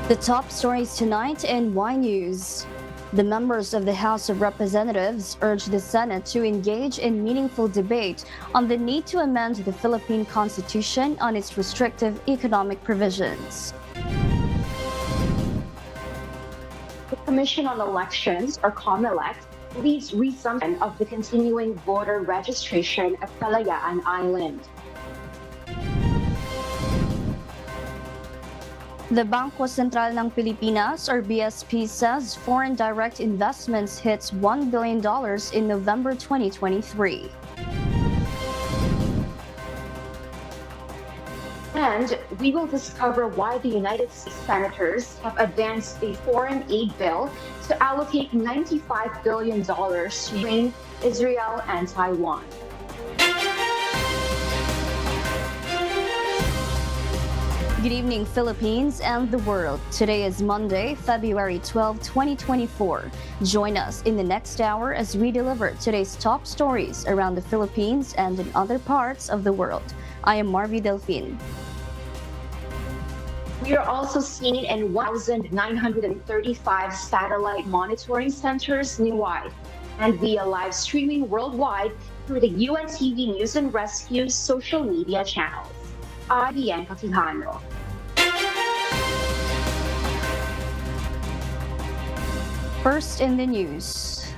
The top stories tonight in Y News. The members of the House of Representatives urged the Senate to engage in meaningful debate on the need to amend the Philippine Constitution on its restrictive economic provisions. The Commission on Elections, or COMELEC, leads resumption of the continuing voter registration at Kalayaan Island. The Bangko Sentral ng Pilipinas, or BSP, says foreign direct investments hits $1 billion in November 2023. And we will discover why the United States senators have advanced a foreign aid bill to allocate $95 billion to Ukraine, Israel, and Taiwan. Good evening, Philippines and the world. Today is Monday, February 12, 2024. Join us in the next hour as we deliver today's top stories around the Philippines and in other parts of the world. I am Marvi Delfin. We are also seen in 1,935 satellite monitoring centers nationwide and via live streaming worldwide through the UNTV News and Rescue social media channels. Ian Katihano. First in the news.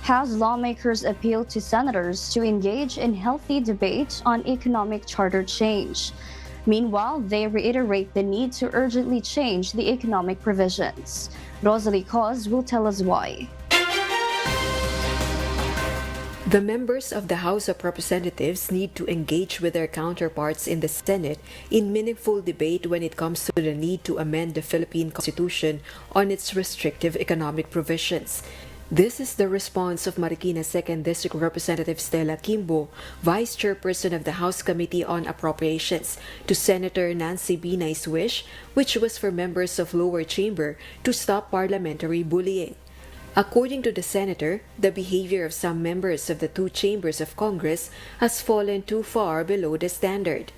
House lawmakers appeal to senators to engage in healthy debate on economic charter change. Meanwhile, they reiterate the need to urgently change the economic provisions. Rosalie Cos will tell us why. The members of the House of Representatives need to engage with their counterparts in the Senate in meaningful debate when it comes to the need to amend the Philippine Constitution on its restrictive economic provisions. This is the response of Marikina 2nd District Representative Stella Kimbo, Vice Chairperson of the House Committee on Appropriations, to Senator Nancy Binay's wish, which was for members of lower chamber to stop parliamentary bullying. According to the senator, the behavior of some members of the two chambers of Congress has fallen too far below the standard.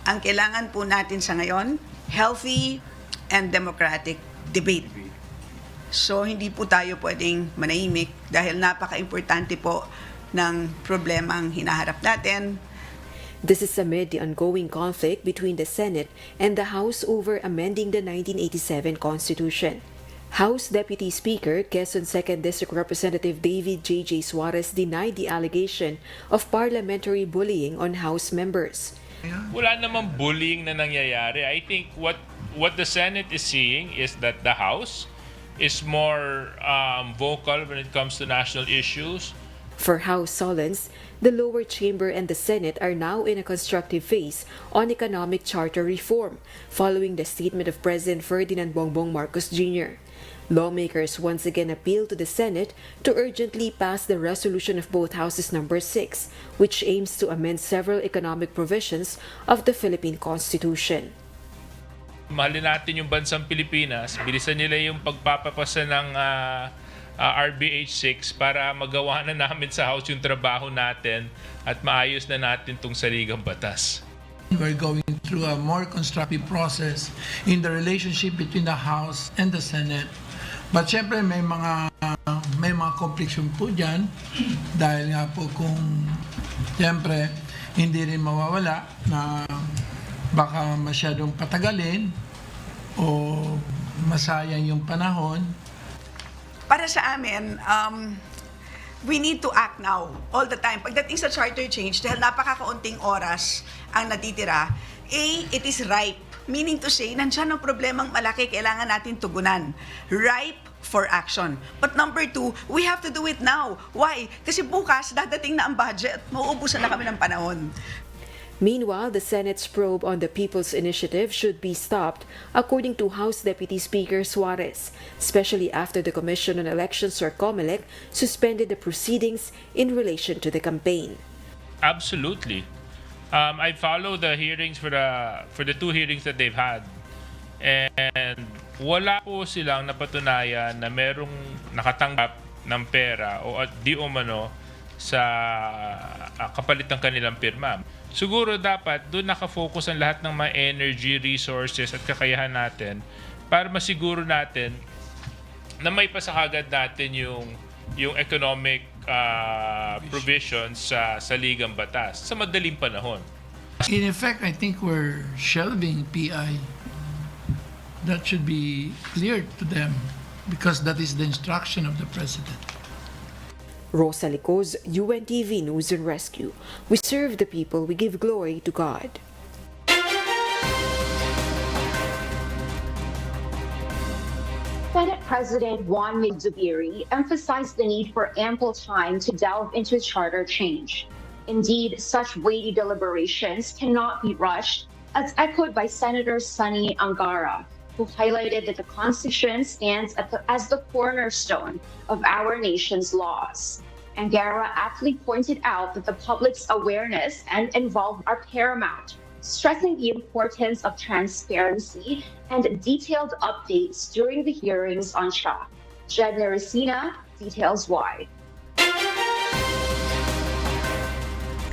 Ang kailangan po natin sa ngayon, healthy and democratic debate. So hindi po tayo pwedeng manahimik dahil napaka-importante po ng problemang hinaharap natin. This is amid the ongoing conflict between the Senate and the House over amending the 1987 Constitution. House Deputy Speaker, Quezon 2nd District Representative David J.J. Suarez denied the allegation of parliamentary bullying on House members. Wala namang bullying na nangyayari. I think what the Senate is seeing is that the House is more vocal when it comes to national issues. For House Solons, the lower chamber and the Senate are now in a constructive phase on economic charter reform, following the statement of President Ferdinand Bongbong Marcos Jr. Lawmakers once again appeal to the Senate to urgently pass the resolution of both Houses number 6, which aims to amend several economic provisions of the Philippine Constitution. Mahalin natin yung bansang Pilipinas, bilisan nila yung pagpapapasa ng RBH 6 para magawa na namin sa House yung trabaho natin at maayos na natin tong saligang batas. We're going through a more constructive process in the relationship between the House and the Senate. But syempre may mga confliction po dyan dahil nga po kung syempre hindi rin mawawala na baka masyadong patagalin o masayang yung panahon. Para sa amin, we need to act now, all the time. Pagdating sa charter change, dahil napakakaunting oras ang natitira, it is ripe. Meaning to say, nandiyan ang problemang malaki, kailangan natin tugunan. Ripe for action. But number 2, we have to do it now. Why? Kasi bukas, dadating na ang budget. Mauubusan na kami ng panahon. Meanwhile, the Senate's probe on the People's Initiative should be stopped, according to House Deputy Speaker Suarez, especially after the Commission on Elections, or COMELEC, suspended the proceedings in relation to the campaign. Absolutely. I follow the hearings for the two hearings that they've had. And wala po silang napatunayan na merong nakatanggap ng pera o di umano sa kapalit ng kanilang pirma. Siguro dapat doon nakafocus ang lahat ng mga energy, resources at kakayahan natin para masiguro natin na may pasakagad natin yung economic provisions sa ligang batas sa madaling panahon. In effect, I think we're shelving PI. That should be clear to them because that is the instruction of the President. Rosa Licos, UNTV News and Rescue. We serve the people, we give glory to God. Senate President Juan Zubiri emphasized the need for ample time to delve into charter change. Indeed, such weighty deliberations cannot be rushed, as echoed by Senator Sonny Angara, who highlighted that the Constitution stands as the cornerstone of our nation's laws. Angara aptly pointed out that the public's awareness and involvement are paramount, stressing the importance of transparency and detailed updates during the hearings on Shah. Jed Neresina details why.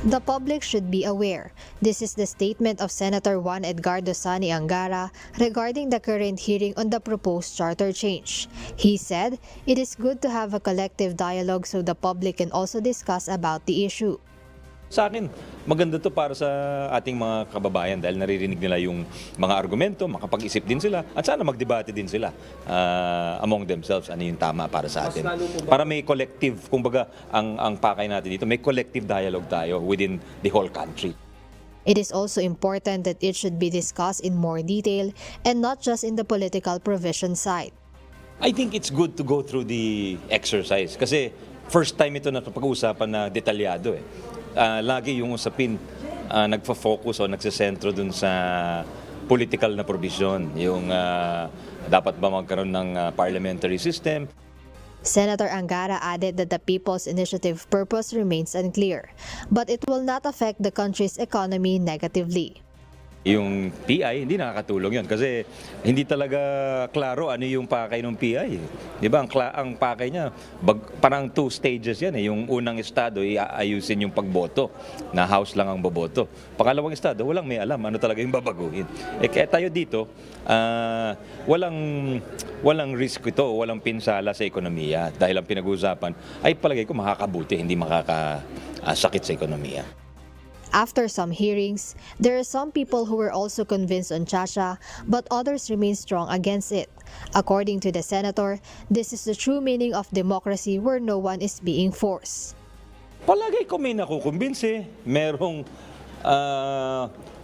The public should be aware. This is the statement of Senator Juan Edgardo Sani Angara regarding the current hearing on the proposed charter change. He said, it is good to have a collective dialogue so the public can also discuss about the issue. Sa akin, maganda to para sa ating mga kababayan dahil naririnig nila yung mga argumento, makapag-isip din sila at sana magdebate din sila among themselves ano yung tama para sa atin. Para may collective, kumbaga ang pakay natin dito, may collective dialogue tayo within the whole country. It is also important that it should be discussed in more detail and not just in the political provision side. I think it's good to go through the exercise kasi first time ito na pag-uusapan na detalyado eh. Lagi yung usapin nagfo-focus o nagsisentro dun sa political na provision, yung dapat ba magkaroon ng parliamentary system. Senator Angara added that the People's Initiative purpose remains unclear, but it will not affect the country's economy negatively. Yung PI, hindi nakakatulong yun kasi hindi talaga klaro ano yung pakay ng PI. Di ba? Ang pakay niya, parang 2 stages yan eh. Yung unang estado, iayusin yung pagboto, na house lang ang boboto. Pangalawang estado, walang may alam ano talaga yung babaguhin. Kaya tayo dito, walang risk ito, walang pinsala sa ekonomiya. Dahil ang pinag-uusapan ay palagay ko makakabuti, hindi makakasakit sa ekonomiya. After some hearings, there are some people who were also convinced on Chacha, but others remain strong against it. According to the senator, this is the true meaning of democracy where no one is being forced. Palagay ko may nakukumbinsi, merong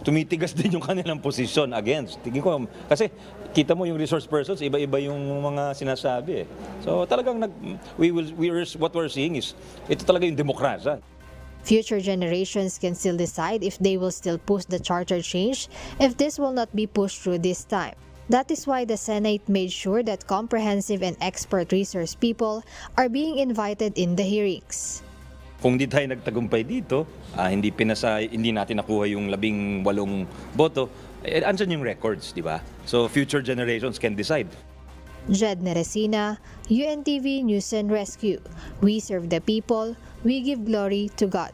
tumitigas din yung kanilang posisyon against. Tingin ko, kasi kita mo yung resource persons, iba-iba yung mga sinasabi eh. So talagang what we're seeing is, ito talaga yung demokrasya. Future generations can still decide if they will still push the charter change if this will not be pushed through this time. That is why the Senate made sure that comprehensive and expert resource people are being invited in the hearings. Kung di tayo nagtagumpay dito, hindi natin nakuha yung 18 boto, andyan yung records, di ba? So future generations can decide. Jed Neresina, UNTV News and Rescue. We serve the people, we give glory to God.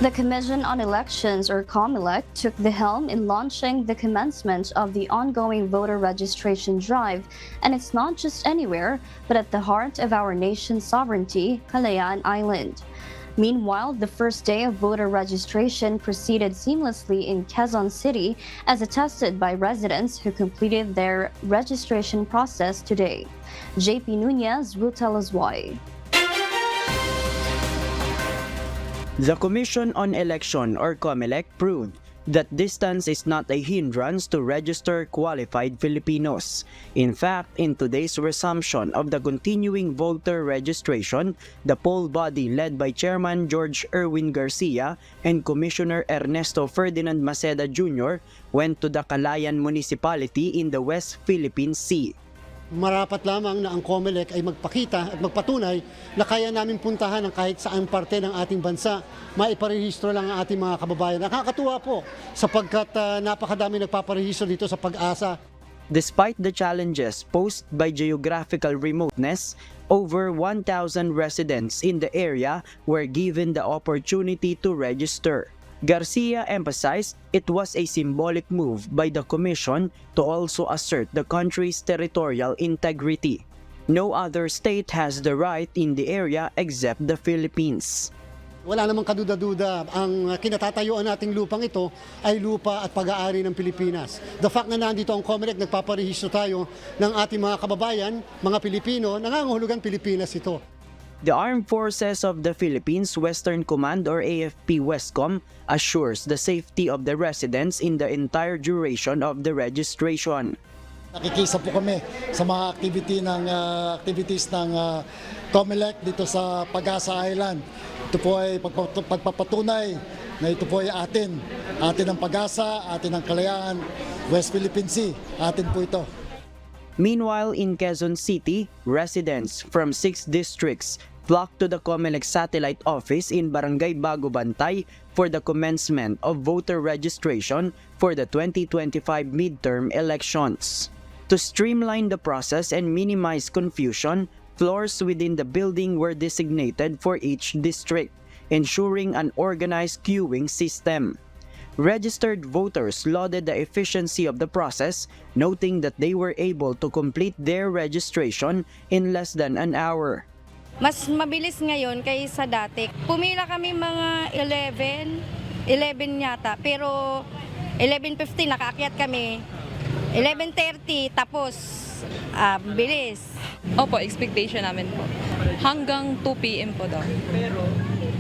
The Commission on Elections, or COMELEC, took the helm in launching the commencement of the ongoing voter registration drive, and it's not just anywhere, but at the heart of our nation's sovereignty, Kalayaan Island. Meanwhile, the first day of voter registration proceeded seamlessly in Quezon City, as attested by residents who completed their registration process today. JP Nunez will tell us why. The Commission on Election, or COMELEC, proved that distance is not a hindrance to register qualified Filipinos. In fact, in today's resumption of the continuing voter registration, the poll body led by Chairman George Erwin Garcia and Commissioner Ernesto Ferdinand Maceda Jr. went to the Calayan Municipality in the West Philippine Sea. Marapat lamang na ang COMELEC ay magpakita at magpatunay na kaya namin puntahan ang kahit saang parte ng ating bansa, maiparehistro lang ang ating mga kababayan. Nakakatuwa po sapagkat napakadami nagpaparehistro dito sa Pag-asa. Despite the challenges posed by geographical remoteness, over 1,000 residents in the area were given the opportunity to register. Garcia emphasized it was a symbolic move by the Commission to also assert the country's territorial integrity. No other state has the right in the area except the Philippines. Wala namang kaduda-duda, ang kinatatayuan nating lupang ito ay lupa at pag-aari ng Pilipinas. The fact na nandito ang COMELEC, nagpaparehistro tayo ng ating mga kababayan, mga Pilipino, nangangahulugan Pilipinas ito. The Armed Forces of the Philippines Western Command or AFP Westcom assures the safety of the residents in the entire duration of the registration. Nakikisa po kami sa mga activities ng COMELEC dito sa Pag-asa Island. Ito po ay pagpapatunay na ito po ay atin ang pag-asa, atin ang kalayaan, West Philippine Sea, atin po ito. Meanwhile, in Quezon City, residents from 6 districts flocked to the COMELEC satellite office in Barangay Bago Bantay for the commencement of voter registration for the 2025 midterm elections. To streamline the process and minimize confusion, floors within the building were designated for each district, ensuring an organized queuing system. Registered voters lauded the efficiency of the process, noting that they were able to complete their registration in less than an hour. Mas mabilis ngayon kaysa dati. Pumila kami mga 11 yata, pero 11:50 nakaakyat kami. 11:30 tapos bilis. Opo, expectation namin po. Hanggang 2 p.m. po daw.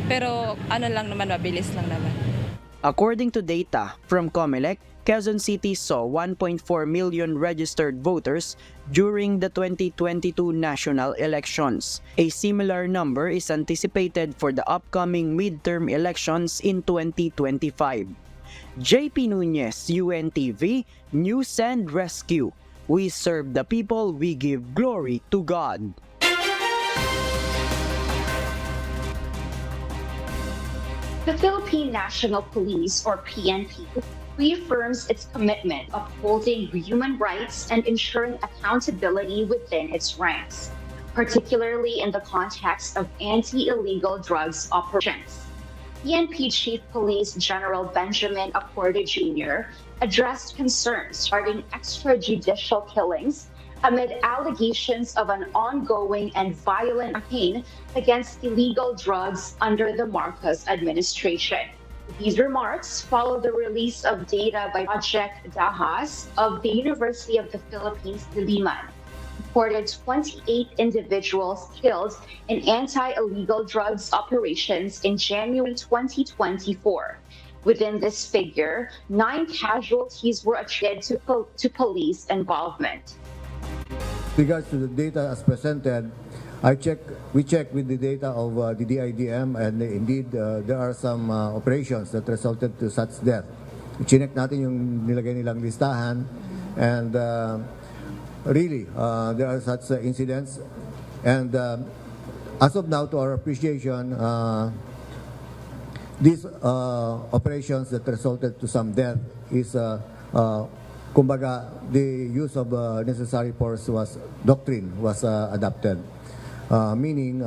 Pero ano lang naman, mabilis lang naman. According to data from COMELEC, Quezon City saw 1.4 million registered voters during the 2022 national elections. A similar number is anticipated for the upcoming midterm elections in 2025. JP Nunez, UNTV, News and Rescue. We serve the people, we give glory to God. The Philippine National Police, or PNP, reaffirms its commitment of upholding human rights and ensuring accountability within its ranks, particularly in the context of anti-illegal drugs operations. PNP Chief Police General Benjamin Acorde Jr. addressed concerns regarding extrajudicial killings amid allegations of an ongoing and violent campaign against illegal drugs under the Marcos administration. These remarks follow the release of data by Project Dahas of the University of the Philippines, Diliman, reported 28 individuals killed in anti-illegal drugs operations in January 2024. Within this figure, 9 casualties were attributed to police involvement. With regards to the data as presented, we checked with the data of the DIDM, and indeed there are some operations that resulted to such death. Chinek natin yung nilagay nilang listahan, and really there are such incidents, and as of now, to our appreciation, these operations that resulted to some death is kumbaga, the use of necessary force doctrine was adopted. Meaning,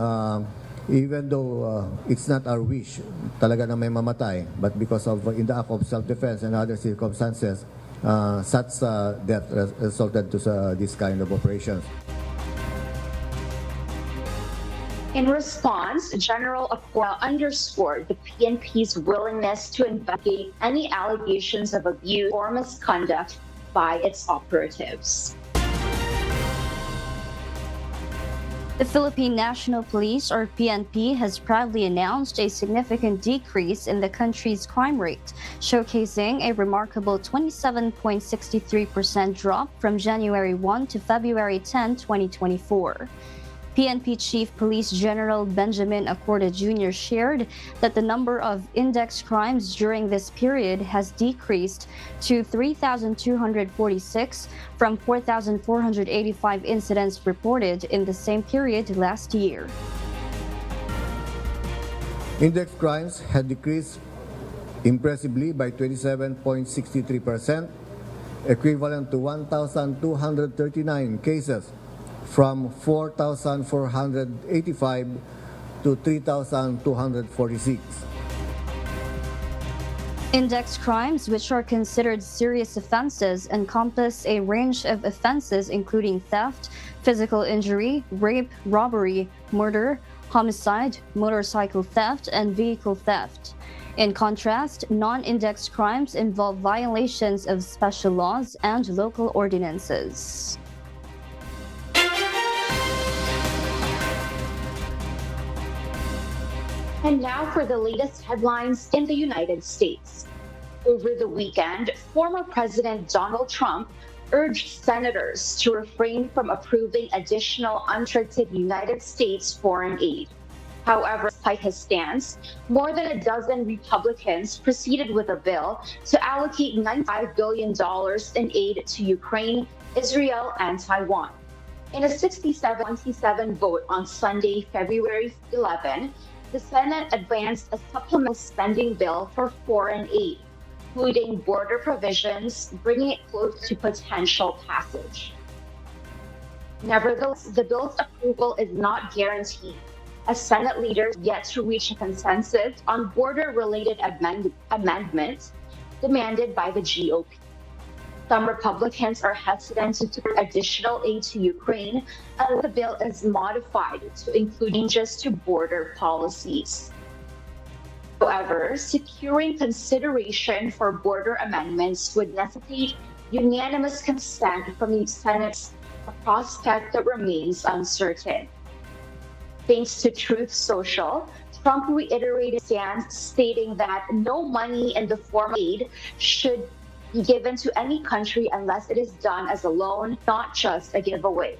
even though it's not our wish talaga na may mamatay, but because of in the act of self-defense and other circumstances, such death resulted to this kind of operations. In response, General Acorde underscored the PNP's willingness to investigate any allegations of abuse or misconduct by its operatives. The Philippine National Police, or PNP, has proudly announced a significant decrease in the country's crime rate, showcasing a remarkable 27.63% drop from January 1 to February 10, 2024. PNP Chief Police General Benjamin Acorde Jr. shared that the number of index crimes during this period has decreased to 3,246 from 4,485 incidents reported in the same period last year. Index crimes had decreased impressively by 27.63%, equivalent to 1,239 cases, from 4,485 to 3,246. Index crimes, which are considered serious offenses, encompass a range of offenses including theft, physical injury, rape, robbery, murder, homicide, motorcycle theft, and vehicle theft. In contrast, non-index crimes involve violations of special laws and local ordinances. And now for the latest headlines in the United States. Over the weekend, former President Donald Trump urged senators to refrain from approving additional unrestricted United States foreign aid. However, despite his stance, more than a dozen Republicans proceeded with a bill to allocate $95 billion in aid to Ukraine, Israel, and Taiwan. In a 67-27 vote on Sunday, February 11, the Senate advanced a supplemental spending bill for foreign aid, including border provisions, bringing it close to potential passage. Nevertheless, the bill's approval is not guaranteed, as Senate leaders yet to reach a consensus on border-related amendments demanded by the GOP. Some Republicans are hesitant to support additional aid to Ukraine unless the bill is modified to include changes to border policies. However, securing consideration for border amendments would necessitate unanimous consent from the Senate, a prospect that remains uncertain. Thanks to Truth Social, Trump reiterated his stance, stating that no money in the form of aid should be given to any country unless it is done as a loan, not just a giveaway.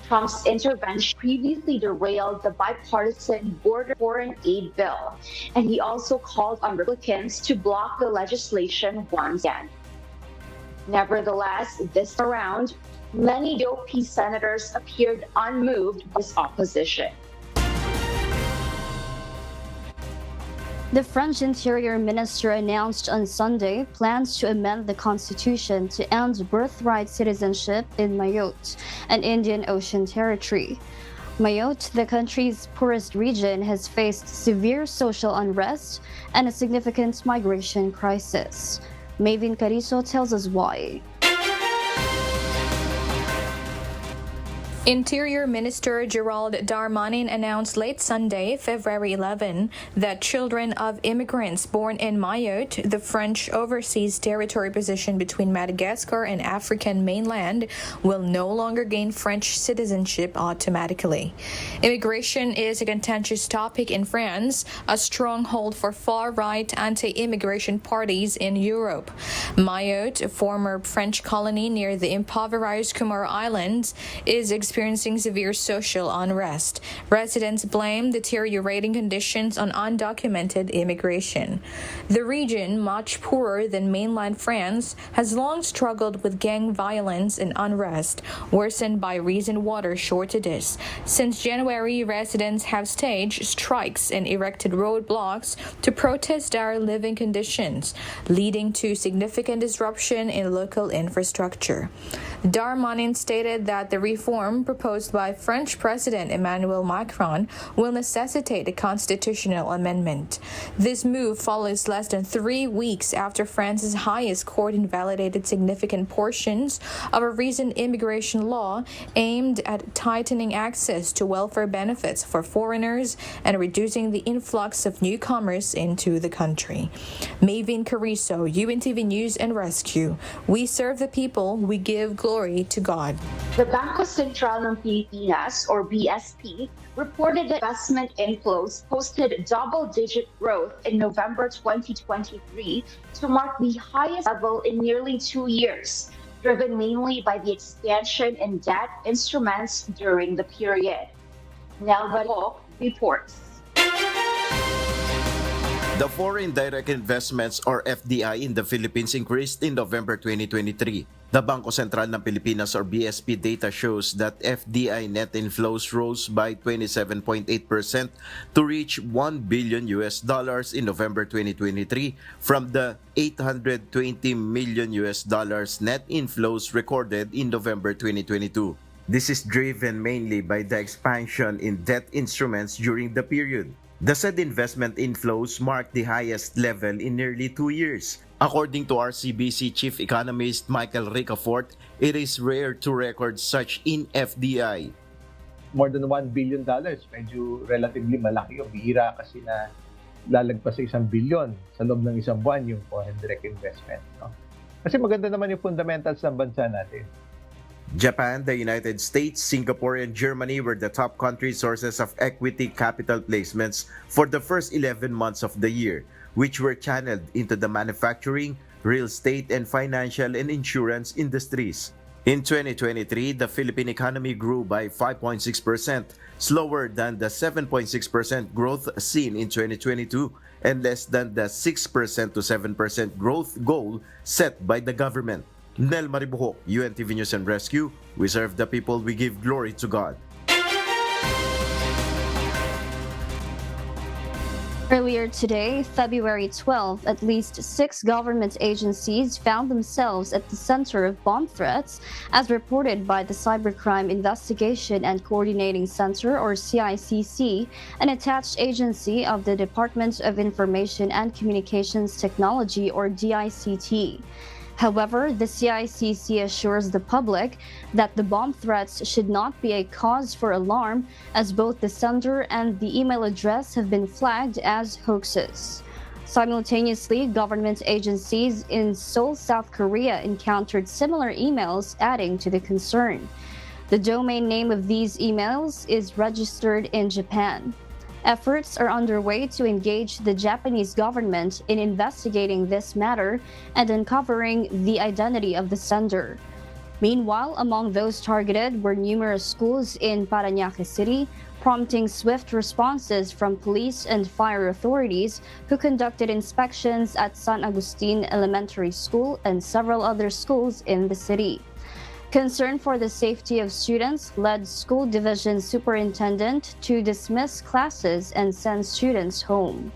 Trump's intervention previously derailed the bipartisan border foreign aid bill, and he also called on Republicans to block the legislation once again. Nevertheless, this round, many GOP senators appeared unmoved by this opposition. The French Interior Minister announced on Sunday plans to amend the constitution to end birthright citizenship in Mayotte, an Indian Ocean territory. Mayotte, the country's poorest region, has faced severe social unrest and a significant migration crisis. Mavin Carizo tells us why. Interior Minister Gerald Darmanin announced late Sunday, February 11, that children of immigrants born in Mayotte, the French overseas territory position between Madagascar and African mainland, will no longer gain French citizenship automatically. Immigration is a contentious topic in France, a stronghold for far-right anti-immigration parties in Europe. Mayotte, a former French colony near the impoverished Comore Islands, is experiencing severe social unrest. Residents blame deteriorating conditions on undocumented immigration. The region, much poorer than mainland France, has long struggled with gang violence and unrest, worsened by recent water shortages. Since January, residents have staged strikes and erected roadblocks to protest dire living conditions, leading to significant disruption in local infrastructure. Darmanin stated that the reform proposed by French President Emmanuel Macron will necessitate a constitutional amendment. This move follows less than 3 weeks after France's highest court invalidated significant portions of a recent immigration law aimed at tightening access to welfare benefits for foreigners and reducing the influx of newcomers into the country. Mavin Carizo, UNTV News and Rescue. We serve the people, we give glory to God. The Bangko Sentral ng Pilipinas, or BSP, reported that investment inflows posted double-digit growth in November 2023 to mark the highest level in nearly 2 years, driven mainly by the expansion in debt instruments during the period. Nelva reports. The foreign direct investments or FDI in the Philippines increased in November 2023. The Bangko Sentral ng Pilipinas or BSP data shows that FDI net inflows rose by 27.8% to reach $1 billion in November 2023 from the $820 million net inflows recorded in November 2022. This is driven mainly by the expansion in debt instruments during the period. The said investment inflows mark the highest level in nearly 2 years. According to RCBC Chief Economist Michael Ricafort, it is rare to record such in FDI. More than $1 billion, medyo relatively malaki yung bihira kasi na lalagpas sa 1 billion sa loob ng isang buwan yung foreign direct investment. No? Kasi maganda naman yung fundamentals ng bansa natin. Japan, the United States, Singapore, and Germany were the top country sources of equity capital placements for the first 11 months of the year, which were channeled into the manufacturing, real estate, and financial and insurance industries. In 2023, the Philippine economy grew by 5.6%, slower than the 7.6% growth seen in 2022 and less than the 6% to 7% growth goal set by the government. Nel Maribuhok, UNTV News and Rescue. We serve the people, we give glory to God. Earlier today, February 12, at least 6 government agencies found themselves at the center of bomb threats, as reported by the Cybercrime Investigation and Coordinating Center, or CICC, an attached agency of the Department of Information and Communications Technology, or DICT. However, the CICC assures the public that the bomb threats should not be a cause for alarm, as both the sender and the email address have been flagged as hoaxes. Simultaneously, government agencies in Seoul, South Korea encountered similar emails, adding to the concern. The domain name of these emails is registered in Japan. Efforts are underway to engage the Japanese government in investigating this matter and uncovering the identity of the sender. Meanwhile, among those targeted were numerous schools in Parañaque City, prompting swift responses from police and fire authorities who conducted inspections at San Agustin Elementary School and several other schools in the city. Concern for the safety of students led school division superintendent to dismiss classes and send students home.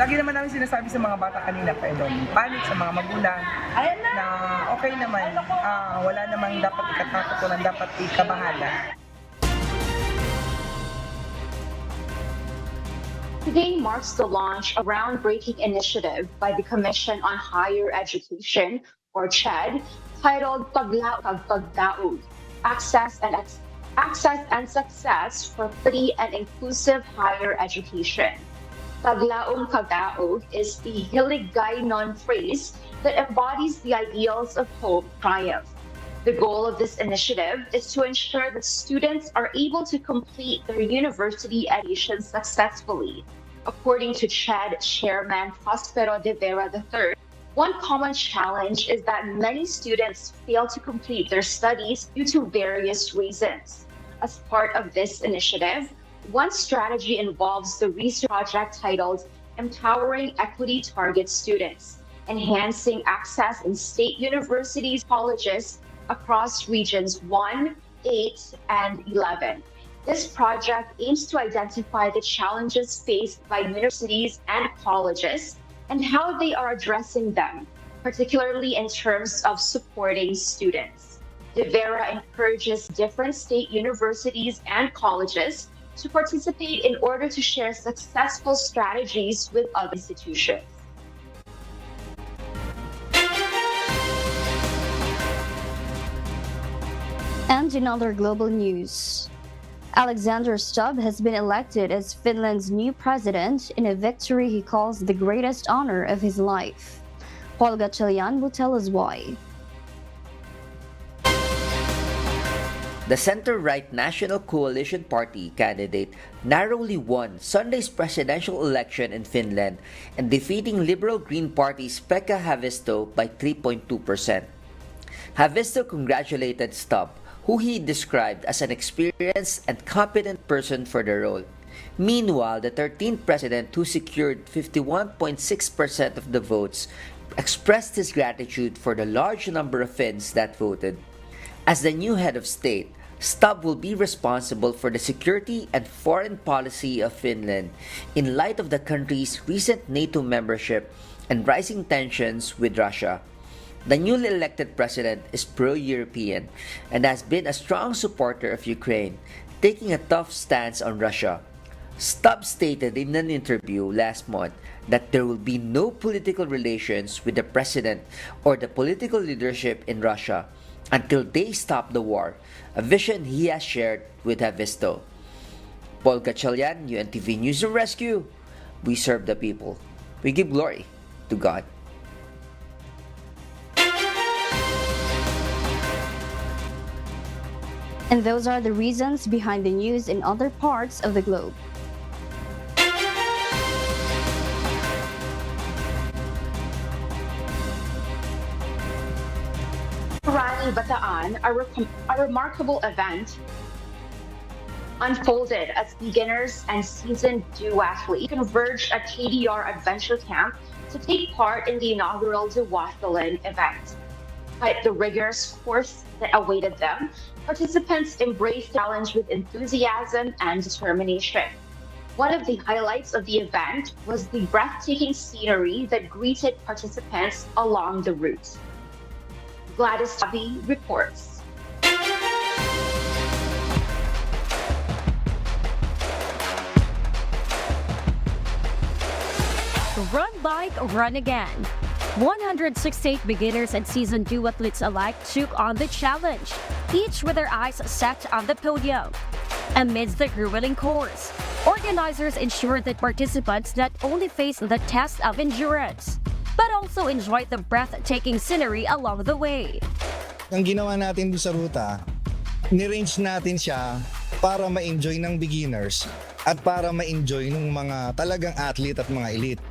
Lagi naman namin sinasabi sa mga bata kanina, panic sa mga magulang na okay naman, wala namang dapat ikatakot, walang dapat ikabahala. Today marks the launch of a groundbreaking initiative by the Commission on Higher Education, or CHED, titled Pagdaog, Access and Success for Free and Inclusive Higher Education. Paglaong Pagdaog is the Hiligaynon phrase that embodies the ideals of hope triumph. The goal of this initiative is to ensure that students are able to complete their university education successfully. According to CHED Chairman Prospero de Vera III, one common challenge is that many students fail to complete their studies due to various reasons. As part of this initiative, one strategy involves the research project titled Empowering Equity Target Students, Enhancing Access in State Universities, Colleges across regions 1, 8, and 11. This project aims to identify the challenges faced by universities and colleges and how they are addressing them, particularly in terms of supporting students. De Vera encourages different state universities and colleges to participate in order to share successful strategies with other institutions. And in other global news, Alexander Stubb has been elected as Finland's new president in a victory he calls the greatest honor of his life. Paul Gatchalian will tell us why. The center-right National Coalition Party candidate narrowly won Sunday's presidential election in Finland and defeating Liberal Green Party's Pekka Haavisto by 3.2%. Haavisto congratulated Stubb, who he described as an experienced and competent person for the role. Meanwhile, the 13th president, who secured 51.6% of the votes, expressed his gratitude for the large number of Finns that voted. As the new head of state, Stubb will be responsible for the security and foreign policy of Finland in light of the country's recent NATO membership and rising tensions with Russia. The newly elected president is pro-European and has been a strong supporter of Ukraine, taking a tough stance on Russia. Stubbs stated in an interview last month that there will be no political relations with the president or the political leadership in Russia until they stop the war, a vision he has shared with Havisto. Paul Gatchalian, UNTV News and Rescue. We serve the people. We give glory to God. And those are the reasons behind the news in other parts of the globe. Rally Bataan, a remarkable event, unfolded as beginners and seasoned duathletes converged at KDR Adventure Camp to take part in the inaugural duathlon event. Despite the rigorous course that awaited them, participants embraced the challenge with enthusiasm and determination. One of the highlights of the event was the breathtaking scenery that greeted participants along the route. Gladys Tabi reports. Run Bike, Run Again. 168 beginners and seasoned duathletes alike took on the challenge, each with their eyes set on the podium. Amidst the grueling course, organizers ensured that participants not only face the test of endurance, but also enjoy the breathtaking scenery along the way. Ang ginawa natin doon sa ruta, ni-range natin siya para ma-enjoy ng beginners at para ma-enjoy ng mga talagang athlete at mga elite.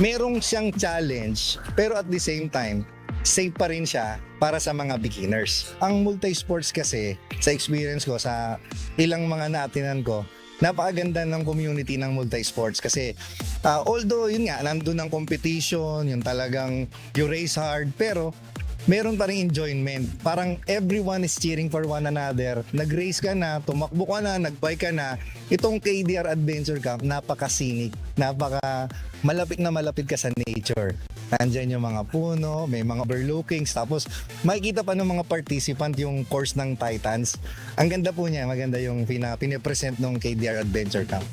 Merong siyang challenge, pero at the same time, safe pa rin siya para sa mga beginners. Ang multi-sports kasi, sa experience ko, sa ilang mga naatinan ko, napakaganda ng community ng multi-sports kasi although yun nga, nandun ang competition, yung talagang you race hard, pero meron pa rin enjoyment. Parang everyone is cheering for one another. Nag-race ka na, tumakbo ka na, nag-bike ka na. Itong KDR Adventure Camp, napaka-scenic, malapit na malapit ka sa nature. Nandyan yung mga puno, may mga overlookings, tapos makikita pa ng mga participant yung course ng Titans. Ang ganda po niya, maganda yung pinapresent ng KDR Adventure Camp.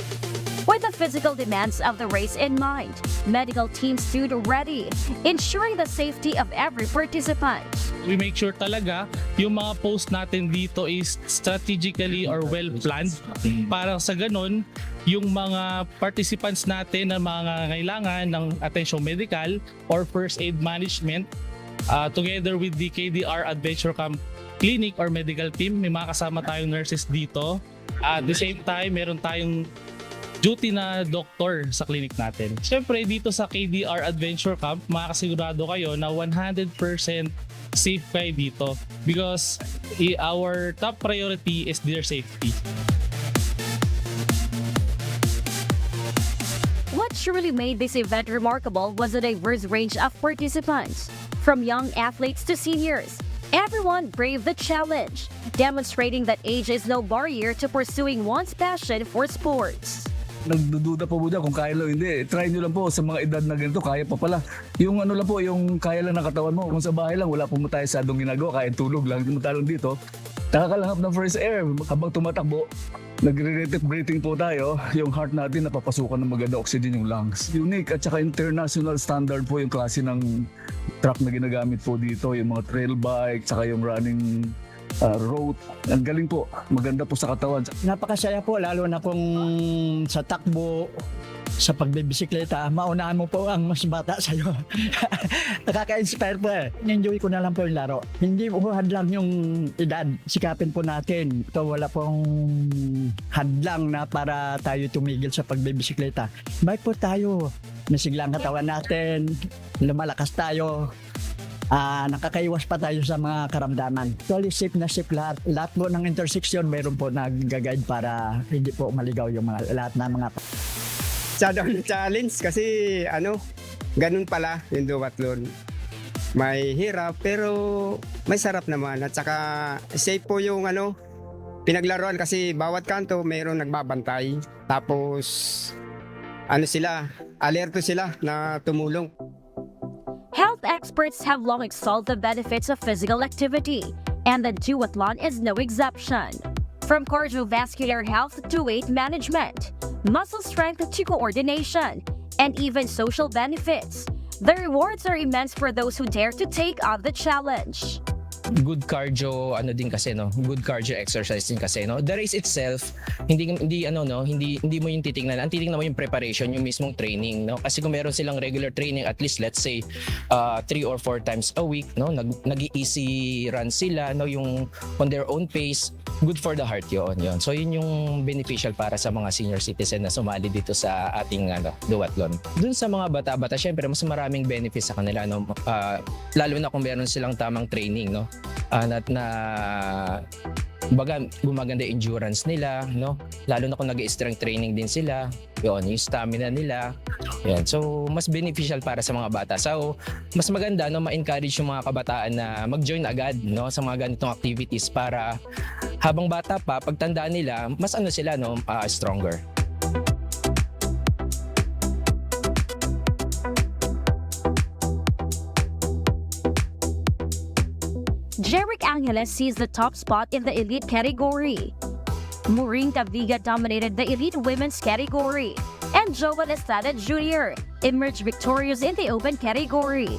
With the physical demands of the race in mind, medical teams stood ready, ensuring the safety of every participant. We make sure talaga yung mga post natin dito is strategically or well planned para sa ganun yung mga participants natin na mga kailangan ng attention medical or first aid management together with the KDR Adventure Camp clinic or medical team, may mga kasama tayong nurses dito. At the same time, meron tayong duty na doktor sa clinic natin. Siyempre, dito sa KDR Adventure Camp, makakasigurado kayo na 100% safe kayo dito because our top priority is their safety. What truly made this event remarkable was a diverse range of participants. From young athletes to seniors, everyone braved the challenge, demonstrating that age is no barrier to pursuing one's passion for sports. Nagdududa po dyan kung kaya lang hindi. Try nyo lang po sa mga edad na ganito, kaya pa pala. Yung ano lang po, yung kaya lang ng katawan mo. Kung sa bahay lang, wala po mo tayo sadong ginagawa, kaya tulog lang. Tumatalong dito, nakakalanghap ng fresh air. Habang tumatakbo, nagre-relative breathing po tayo. Yung heart natin napapasukan ng maganda oxygen yung lungs. Unique at saka international standard po yung klase ng truck na ginagamit po dito. Yung mga trail bike, saka yung running road. Ang galing po. Maganda po sa katawan. Napakasaya po, lalo na kung sa takbo, sa pagbibisikleta, maunahan mo po ang mas bata sa'yo. Nakaka-inspire po eh. Enjoy ko na lang po yung laro. Hindi po hadlang yung edad. Sikapin po natin. Ito wala pong hadlang na para tayo tumigil sa pagbibisikleta. Bike po tayo. Masiglang katawan natin. Lumalakas tayo. Nakakaiwas pa tayo sa mga karamdaman. Actually, safe na safe lahat. Lahat po ng intersection, mayroon po nag-guide para hindi po maligaw yung lahat na mga... Challenge kasi ganun pala yung duathlon. May hirap pero may sarap naman at saka safe po yung pinaglaruan kasi bawat kanto mayroong nagbabantay. Tapos alerto sila na tumulong. Health experts have long extolled the benefits of physical activity, and the duathlon is no exception. From cardiovascular health to weight management, muscle strength to coordination, and even social benefits. The rewards are immense for those who dare to take on the challenge. Good cardio good cardio exercise din kasi the race itself hindi mo yung titingnan, ang titingnan mo yung preparation, yung mismong training kasi kung meron silang regular training at least let's say 3 or 4 times a week nag-easy run sila yung on their own pace, good for the heart yun. So yun yung beneficial para sa mga senior citizen na sumali dito sa ating duathlon. Dun sa mga bata-bata syempre mas maraming benefits sa kanila lalo na kung meron silang tamang training gumaganda endurance nila lalo na kung nag-strength training din sila yung stamina nila so mas beneficial para sa mga bata, so mas maganda ma-encourage yung mga kabataan na mag-join agad sa mga ganitong activities para habang bata pa pagtandaan nila mas sila stronger. Jeric Angeles seized the top spot in the elite category. Maureen Caviga dominated the elite women's category, and Joan Estrada Jr. emerged victorious in the open category.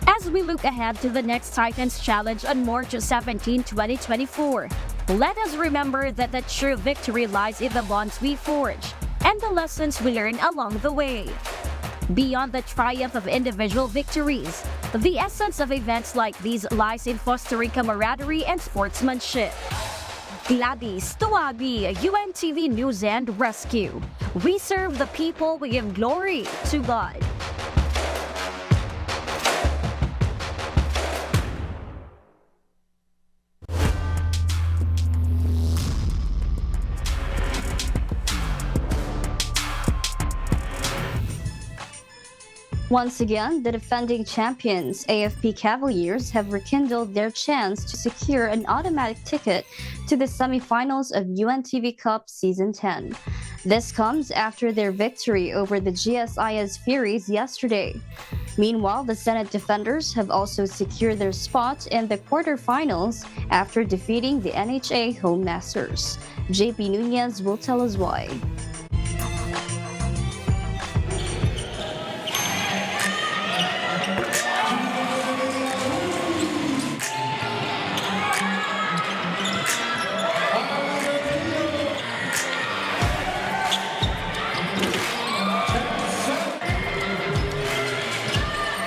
As we look ahead to the next Titans Challenge on March 17, 2024, let us remember that the true victory lies in the bonds we forge and the lessons we learn along the way. Beyond the triumph of individual victories, the essence of events like these lies in fostering camaraderie and sportsmanship. Gladys Tuabi, UNTV News and Rescue. We serve the people, we give glory to God. Once again, the defending champions, AFP Cavaliers, have rekindled their chance to secure an automatic ticket to the semifinals of UNTV Cup Season 10. This comes after their victory over the GSIS Furies yesterday. Meanwhile, the Senate defenders have also secured their spot in the quarterfinals after defeating the NHA Home Masters. JP Nunez will tell us why.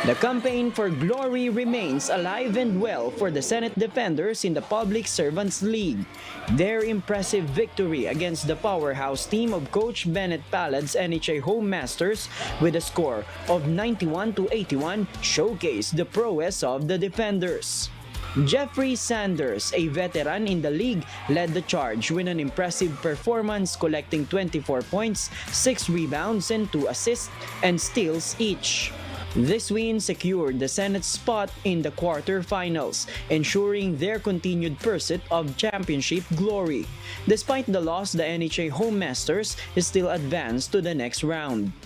The campaign for glory remains alive and well for the Senate defenders in the Public Servants League. Their impressive victory against the powerhouse team of Coach Bennett Palad's NHA Home Masters with a score of 91-81 showcased the prowess of the defenders. Jeffrey Sanders, a veteran in the league, led the charge with an impressive performance, collecting 24 points, 6 rebounds, and 2 assists and steals each. This win secured the Senate's spot in the quarterfinals, ensuring their continued pursuit of championship glory. Despite the loss, the NHA Home Masters is still advanced to the next round.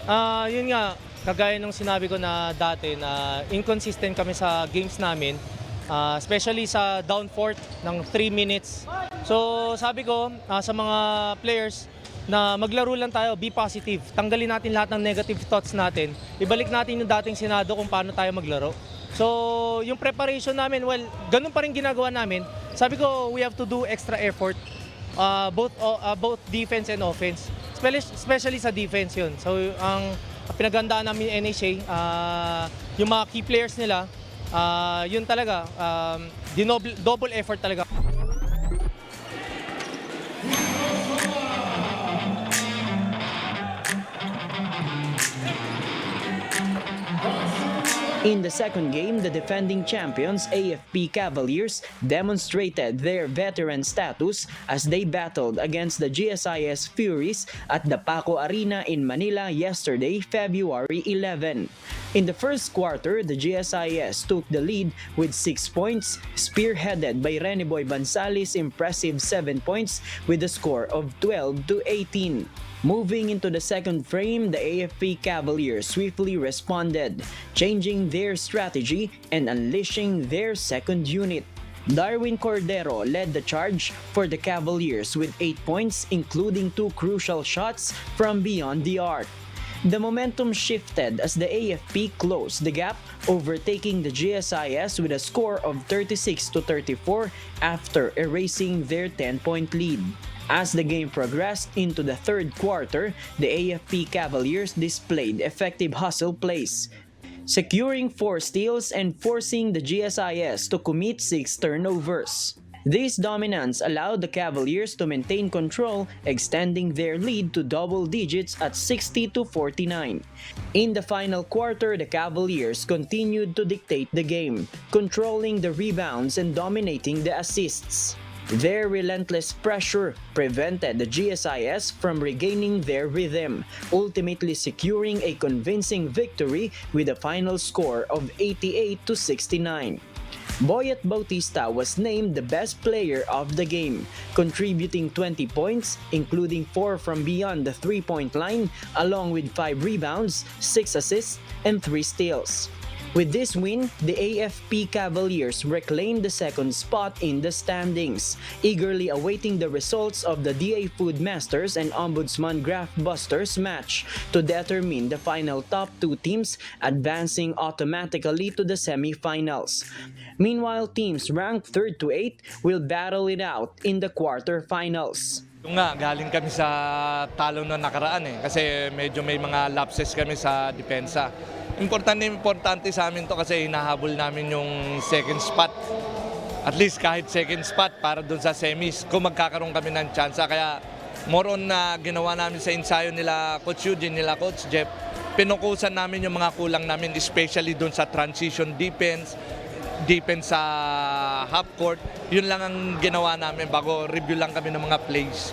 Yun nga, kagaya nung sinabi ko na dati na inconsistent kami sa games namin, especially sa down fourth ng 3 minutes. So sabi ko sa mga players, na maglaro lang tayo, be positive. Tanggalin natin lahat ng negative thoughts natin. Ibalik natin yung dating Senado kung paano tayo maglaro. So, yung preparation namin, well, ganun pa rin ginagawa namin. Sabi ko, we have to do extra effort, both defense and offense. Especially sa defense yun. So, ang pinagandaan namin yung NHA, yung mga key players nila, yun talaga, double effort talaga. In the second game, the defending champions AFP Cavaliers demonstrated their veteran status as they battled against the GSIS Furies at the Paco Arena in Manila yesterday, February 11. In the first quarter, the GSIS took the lead with 6 points, spearheaded by Reneboy Bansalis' impressive 7 points with a score of 12-18. Moving into the second frame, the AFP Cavaliers swiftly responded, changing their strategy and unleashing their second unit. Darwin Cordero led the charge for the Cavaliers with 8 points, including 2 crucial shots from beyond the arc. The momentum shifted as the AFP closed the gap, overtaking the GSIS with a score of 36-34 after erasing their 10-point lead. As the game progressed into the third quarter, the AFP Cavaliers displayed effective hustle plays, securing 4 steals and forcing the GSIS to commit 6 turnovers. This dominance allowed the Cavaliers to maintain control, extending their lead to double digits at 60-49. In the final quarter, the Cavaliers continued to dictate the game, controlling the rebounds and dominating the assists. Their relentless pressure prevented the GSIS from regaining their rhythm, ultimately securing a convincing victory with a final score of 88-69. Boyet Bautista was named the best player of the game, contributing 20 points, including 4 from beyond the three-point line, along with 5 rebounds, 6 assists, and 3 steals. With this win, the AFP Cavaliers reclaimed the second spot in the standings, eagerly awaiting the results of the DA Food Masters and Ombudsman Graph Busters match to determine the final top 2 teams advancing automatically to the semifinals. Meanwhile, teams ranked 3rd to 8 will battle it out in the quarterfinals. Galing kami sa talo na nakaraan kasi medyo may mga lapses kami sa depensa. Importante sa amin to kasi hinahabol namin yung second spot. At least kahit second spot para dun sa semis kung magkakaroon kami ng chance. Kaya more on na ginawa namin sa ensayo nila Coach Eugene, nila Coach Jeff, pinukusan namin yung mga kulang namin, especially dun sa transition defense sa half court. Yun lang ang ginawa namin bago review lang kami ng mga plays.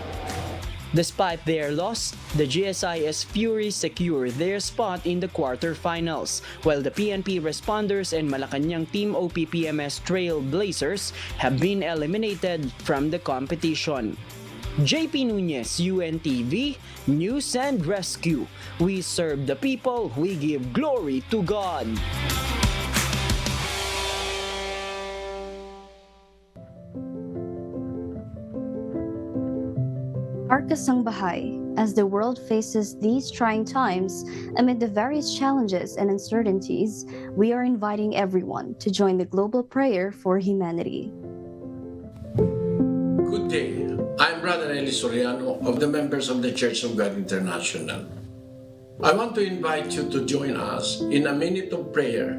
Despite their loss, the GSIS Furies secured their spot in the quarterfinals, while the PNP Responders and Malacanang Team OPPMS Trail Blazers have been eliminated from the competition. JP Nunez, UNTV, News and Rescue. We serve the people, we give glory to God. Arkasang Bahay, as the world faces these trying times, amid the various challenges and uncertainties, we are inviting everyone to join the global prayer for humanity. Good day. I'm Brother Eli Soriano of the members of the Church of God International. I want to invite you to join us in a minute of prayer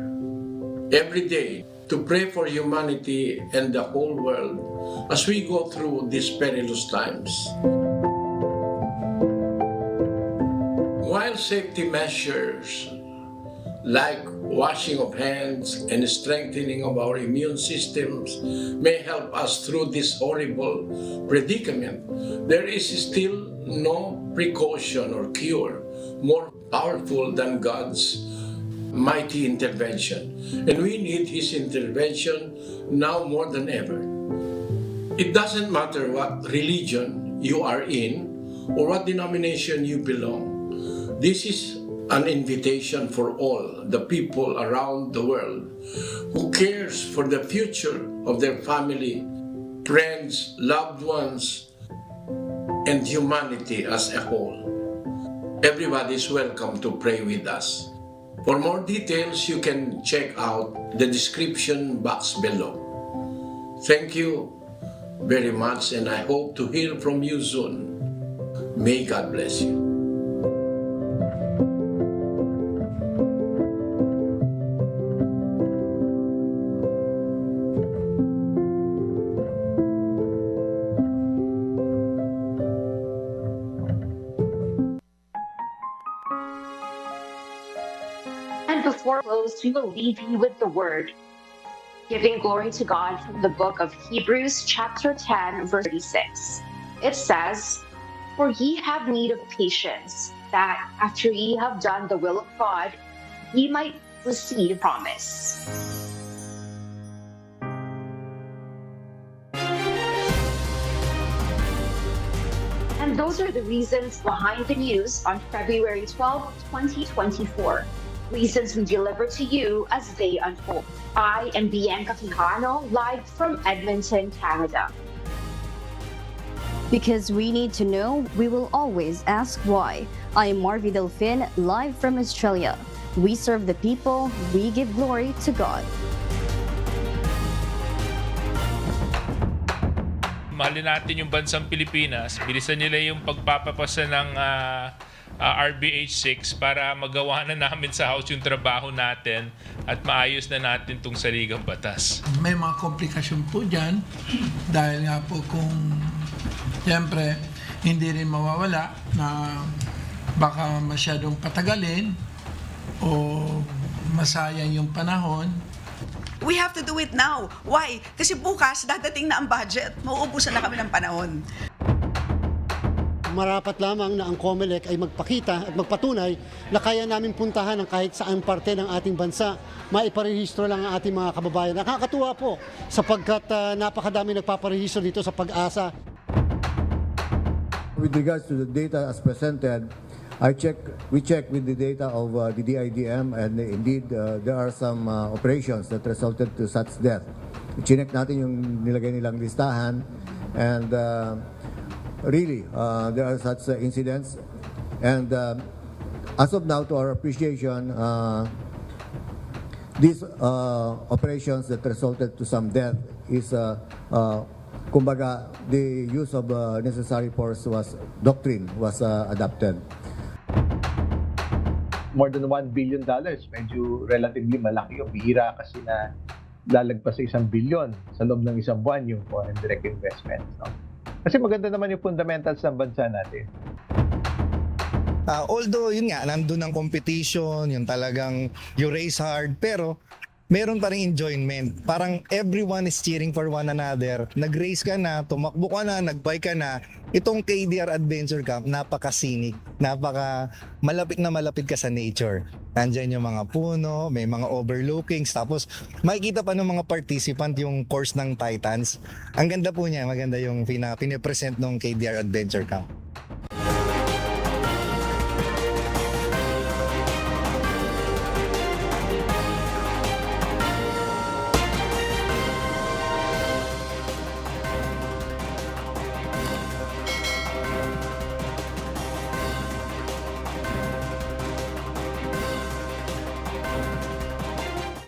every day to pray for humanity and the whole world as we go through these perilous times. While safety measures like washing of hands and strengthening of our immune systems may help us through this horrible predicament, there is still no precaution or cure more powerful than God's mighty intervention. And we need His intervention now more than ever. It doesn't matter what religion you are in or what denomination you belong. This is an invitation for all the people around the world who cares for the future of their family, friends, loved ones, and humanity as a whole. Everybody is welcome to pray with us. For more details, you can check out the description box below. Thank you very much, and I hope to hear from you soon. May God bless you. Before we close, we will leave you with the word, giving glory to God from the book of Hebrews chapter 10, verse 36. It says, "For ye have need of patience, that after ye have done the will of God, ye might receive promise." And those are the reasons behind the news on February 12, 2024. reasons we deliver to you as they unfold. I am Bianca Quijano, live from Edmonton, Canada. Because we need to know, we will always ask why. I am Marvy Delfin, live from Australia. We serve the people, we give glory to God. Mahalin natin yung bansang Pilipinas, bilisan nila yung pagpapapasa ng RBH 6 para magawa na namin sa House yung trabaho natin at maayos na natin itong saligang batas. May mga komplikasyon po dyan dahil nga po kung siyempre hindi rin mawawala na baka masyadong patagalin o masayang yung panahon. We have to do it now. Why? Kasi bukas dadating na ang budget. Mauubusan na kami ng panahon. Marapat lamang na ang COMELEC ay magpakita at magpatunay na kaya namin puntahan ang kahit saang parte ng ating bansa. Maiparehistro lang ang ating mga kababayan. Nakakatuwa po sapagkat napakadami nagpaparehistro dito sa Pag-asa. With regards to the data as presented, we check with the data of the DIDM, and indeed there are some operations that resulted to such death. Chinek natin yung nilagay nilang listahan, and really there are such incidents, and as of now, to our appreciation, these operations that resulted to some death is kumbaga the use of necessary force doctrine was adopted. More than $1 billion, medyo relatively malaki yung bihira kasi na lalagpas sa 1 billion sa loob ng isang buwan yung foreign direct investment. No? Kasi maganda naman yung fundamentals ng bansa natin. Although yun nga, nandun ang competition, yung talagang you race hard, pero meron pa rin enjoyment. Parang everyone is cheering for one another. Nag-race ka na, tumakbo ka na, nag-bike ka na. Itong KDR Adventure Camp, napaka-scenic. Malapit na malapit ka sa nature. Nandyan yung mga puno, may mga overlookings. Tapos makikita pa ng mga participant yung course ng Titans. Ang ganda po niya, maganda yung pinipresent ng KDR Adventure Camp.